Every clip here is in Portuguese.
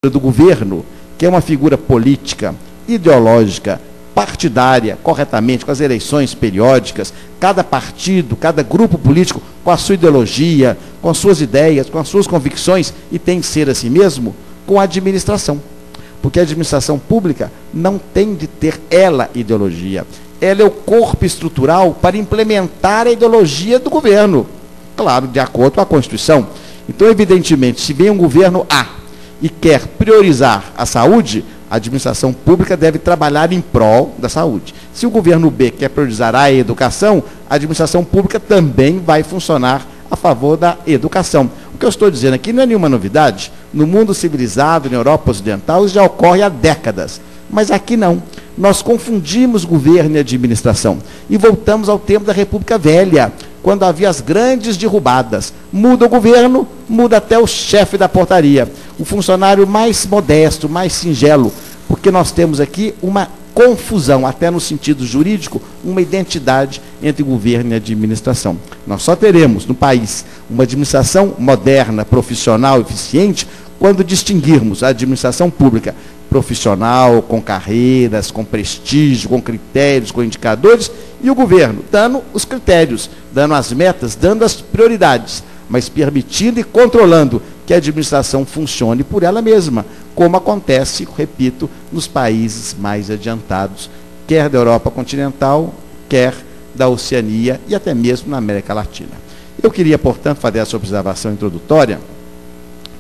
do governo, que é uma figura política, ideológica, partidária, corretamente, com as eleições periódicas, cada partido, cada grupo político, com a sua ideologia, com as suas ideias, com as suas convicções, e tem que ser assim mesmo, com a administração. Porque a administração pública não tem de ter ela ideologia. Ela é o corpo estrutural para implementar a ideologia do governo. Claro, de acordo com a Constituição. Então, evidentemente, se vem um governo A e quer priorizar a saúde, a administração pública deve trabalhar em prol da saúde. Se o governo B quer priorizar a educação, a administração pública também vai funcionar a favor da educação. O que eu estou dizendo aqui não é nenhuma novidade. No mundo civilizado, na Europa Ocidental, isso já ocorre há décadas. Mas aqui não. Nós confundimos governo e administração. E voltamos ao tempo da República Velha, quando havia as grandes derrubadas. Muda o governo, muda até o chefe da portaria. O funcionário mais modesto, mais singelo, porque nós temos aqui uma confusão, até no sentido jurídico, uma identidade entre governo e administração. Nós só teremos no país uma administração moderna, profissional, eficiente, quando distinguirmos a administração pública profissional, com carreiras, com prestígio, com critérios, com indicadores, e o governo dando os critérios, dando as metas, dando as prioridades, mas permitindo e controlando que a administração funcione por ela mesma, como acontece, repito, nos países mais adiantados, quer da Europa continental, quer da Oceania e até mesmo na América Latina. Eu queria, portanto, fazer essa observação introdutória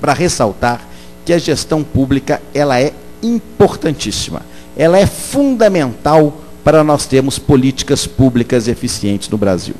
para ressaltar que a gestão pública ela é importantíssima, ela é fundamental para nós termos políticas públicas eficientes no Brasil.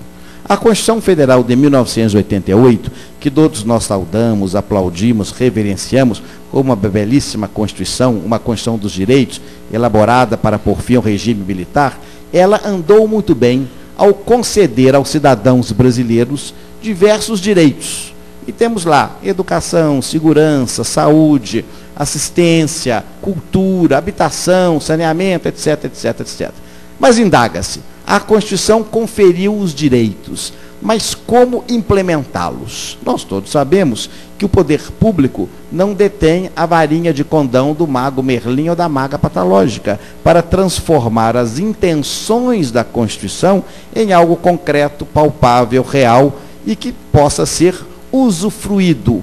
A Constituição Federal de 1988, que todos nós saudamos, aplaudimos, reverenciamos, como uma belíssima Constituição, uma Constituição dos direitos, elaborada para pôr fim ao regime militar, ela andou muito bem ao conceder aos cidadãos brasileiros diversos direitos. E temos lá educação, segurança, saúde, assistência, cultura, habitação, saneamento, etc, etc, etc. Mas indaga-se, a Constituição conferiu os direitos, mas como implementá-los? Nós todos sabemos que o poder público não detém a varinha de condão do mago Merlin ou da maga patológica para transformar as intenções da Constituição em algo concreto, palpável, real e que possa ser usufruído,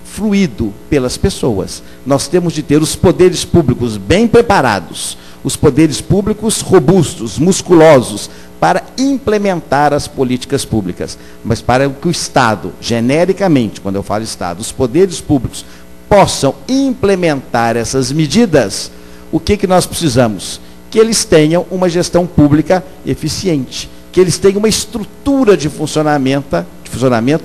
fluído pelas pessoas. Nós temos de ter os poderes públicos bem preparados, os poderes públicos robustos, musculosos, para implementar as políticas públicas. Mas para que o Estado, genericamente, quando eu falo Estado, os poderes públicos possam implementar essas medidas, o que nós precisamos? Que eles tenham uma gestão pública eficiente, que eles tenham uma estrutura de funcionamento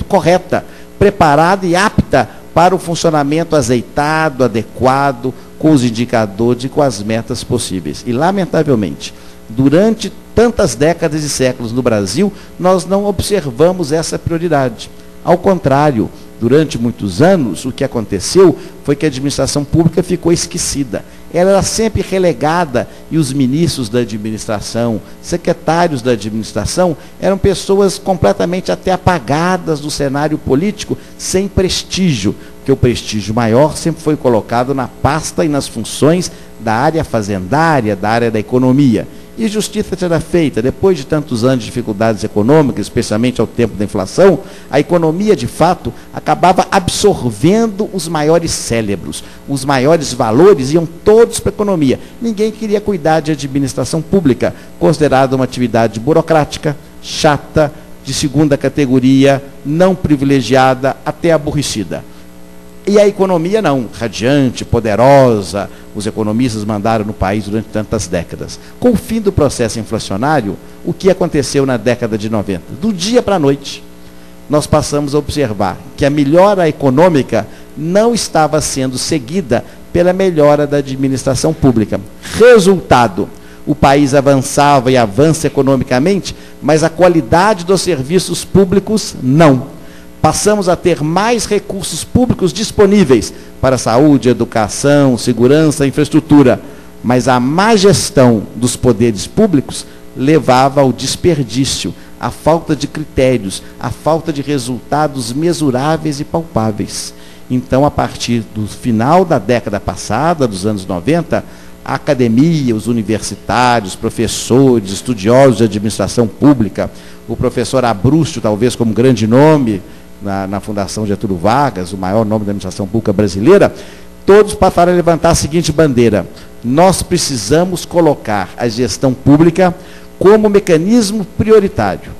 correta, preparada e apta para o funcionamento azeitado, adequado, com os indicadores e com as metas possíveis. E, lamentavelmente, durante tantas décadas e séculos no Brasil, nós não observamos essa prioridade. Ao contrário, durante muitos anos, o que aconteceu foi que a administração pública ficou esquecida. Ela era sempre relegada e os ministros da administração, secretários da administração, eram pessoas completamente até apagadas do cenário político, sem prestígio, porque o prestígio maior sempre foi colocado na pasta e nas funções da área fazendária, da área da economia. E justiça será feita, depois de tantos anos de dificuldades econômicas, especialmente ao tempo da inflação, a economia, de fato, acabava absorvendo os maiores cérebros, os maiores valores iam todos para a economia. Ninguém queria cuidar de administração pública, considerada uma atividade burocrática, chata, de segunda categoria, não privilegiada, até aborrecida. E a economia não, radiante, poderosa, os economistas mandaram no país durante tantas décadas. Com o fim do processo inflacionário, o que aconteceu na década de 90? Do dia para a noite, nós passamos a observar que a melhora econômica não estava sendo seguida pela melhora da administração pública. Resultado, o país avançava e avança economicamente, mas a qualidade dos serviços públicos não. Passamos a ter mais recursos públicos disponíveis para saúde, educação, segurança, infraestrutura, mas a má gestão dos poderes públicos levava ao desperdício, à falta de critérios, à falta de resultados mesuráveis e palpáveis. Então, a partir do final da década passada, dos anos 90, a academia, os universitários, professores, estudiosos de administração pública, o professor Abrúcio, talvez como grande nome na Fundação Getúlio Vargas, o maior nome da administração pública brasileira, todos passaram a levantar a seguinte bandeira: nós precisamos colocar a gestão pública como mecanismo prioritário.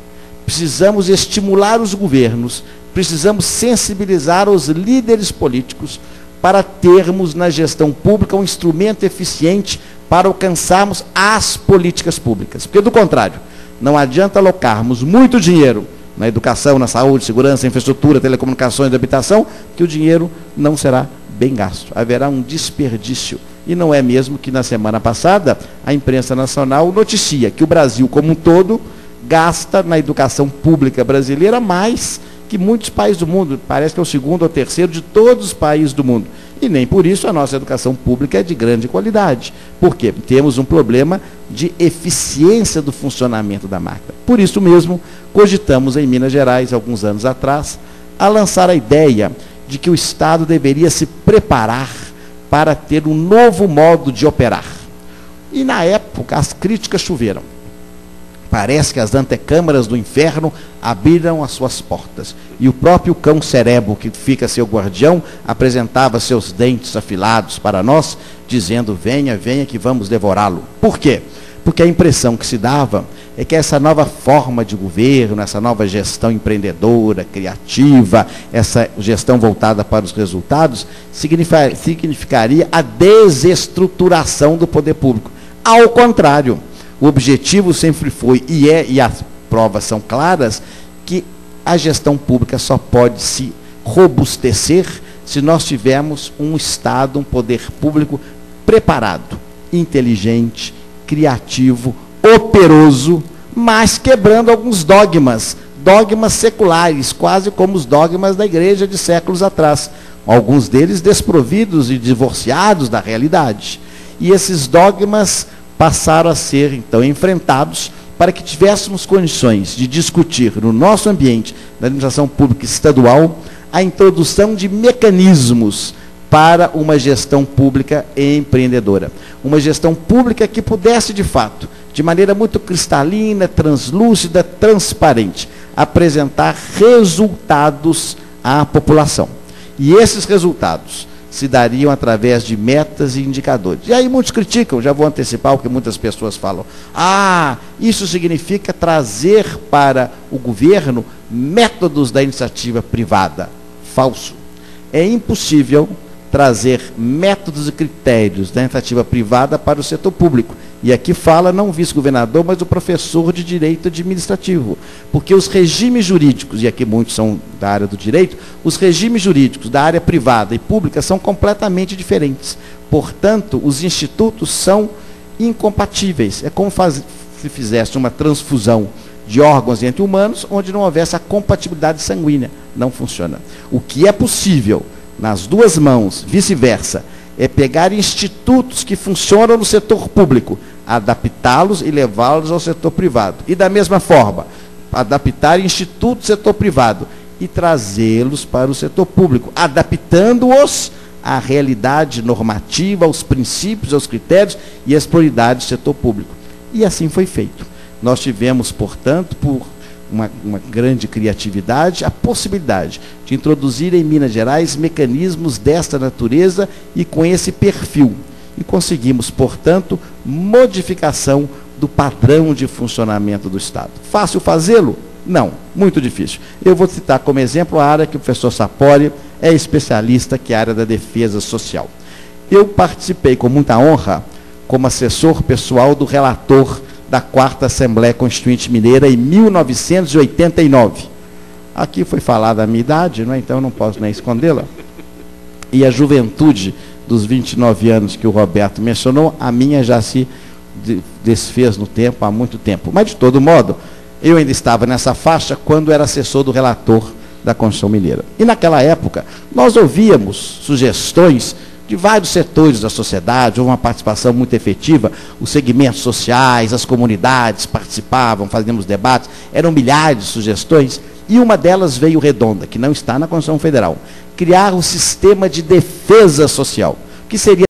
Precisamos estimular os governos, precisamos sensibilizar os líderes políticos para termos na gestão pública um instrumento eficiente para alcançarmos as políticas públicas. Porque, do contrário, não adianta alocarmos muito dinheiro na educação, na saúde, segurança, infraestrutura, telecomunicações e habitação, que o dinheiro não será bem gasto. Haverá um desperdício. E não é mesmo que na semana passada a imprensa nacional noticia que o Brasil como um todo gasta na educação pública brasileira mais que muitos países do mundo. Parece que é o segundo ou terceiro de todos os países do mundo. E nem por isso a nossa educação pública é de grande qualidade. Por quê? Temos um problema de eficiência do funcionamento da máquina. Por isso mesmo, cogitamos em Minas Gerais, alguns anos atrás, a lançar a ideia de que o Estado deveria se preparar para ter um novo modo de operar. E na época as críticas choveram. Parece que as antecâmaras do inferno abriram as suas portas. E o próprio cão Cerebro, que fica seu guardião, apresentava seus dentes afilados para nós, dizendo: venha, venha que vamos devorá-lo. Por quê? Porque a impressão que se dava é que essa nova forma de governo, essa nova gestão empreendedora, criativa, essa gestão voltada para os resultados, significaria a desestruturação do poder público. Ao contrário, o objetivo sempre foi, e as provas são claras, que a gestão pública só pode se robustecer se nós tivermos um Estado, um poder público preparado, inteligente, criativo, operoso, mas quebrando alguns dogmas seculares, quase como os dogmas da igreja de séculos atrás, alguns deles desprovidos e divorciados da realidade. E esses dogmas passaram a ser, então, enfrentados para que tivéssemos condições de discutir no nosso ambiente da administração pública estadual a introdução de mecanismos para uma gestão pública empreendedora. Uma gestão pública que pudesse, de fato, de maneira muito cristalina, translúcida, transparente, apresentar resultados à população. E esses resultados se dariam através de metas e indicadores. E aí muitos criticam, já vou antecipar o que muitas pessoas falam. Isso significa trazer para o governo métodos da iniciativa privada. Falso. É impossível trazer métodos e critérios da iniciativa privada para o setor público. E aqui fala não o vice-governador, mas o professor de direito administrativo. Porque os regimes jurídicos, e aqui muitos são da área do direito, os regimes jurídicos da área privada e pública são completamente diferentes. Portanto, os institutos são incompatíveis. É como se fizesse uma transfusão de órgãos entre humanos, onde não houvesse a compatibilidade sanguínea. Não funciona. O que é possível nas duas mãos, vice-versa, é pegar institutos que funcionam no setor público, adaptá-los e levá-los ao setor privado. E da mesma forma, adaptar institutos do setor privado e trazê-los para o setor público, adaptando-os à realidade normativa, aos princípios, aos critérios e às prioridades do setor público. E assim foi feito. Nós tivemos, portanto, por uma grande criatividade, a possibilidade de introduzir em Minas Gerais mecanismos desta natureza e com esse perfil. E conseguimos, portanto, modificação do padrão de funcionamento do Estado. Fácil fazê-lo? Não, muito difícil. Eu vou citar como exemplo a área que o professor Sapori é especialista, que é a área da defesa social. Eu participei com muita honra como assessor pessoal do relator da 4ª Assembleia Constituinte Mineira em 1989. Aqui foi falada a minha idade, não é? Então eu não posso nem escondê-la. E a juventude dos 29 anos que o Roberto mencionou, a minha já se desfez no tempo, há muito tempo. Mas, de todo modo, eu ainda estava nessa faixa quando era assessor do relator da Constituição Mineira. E naquela época, nós ouvíamos sugestões de vários setores da sociedade, houve uma participação muito efetiva, os segmentos sociais, as comunidades participavam, fazíamos debates, eram milhares de sugestões, E uma delas veio redonda, que não está na Constituição Federal. Criar um sistema de defesa social. O que seria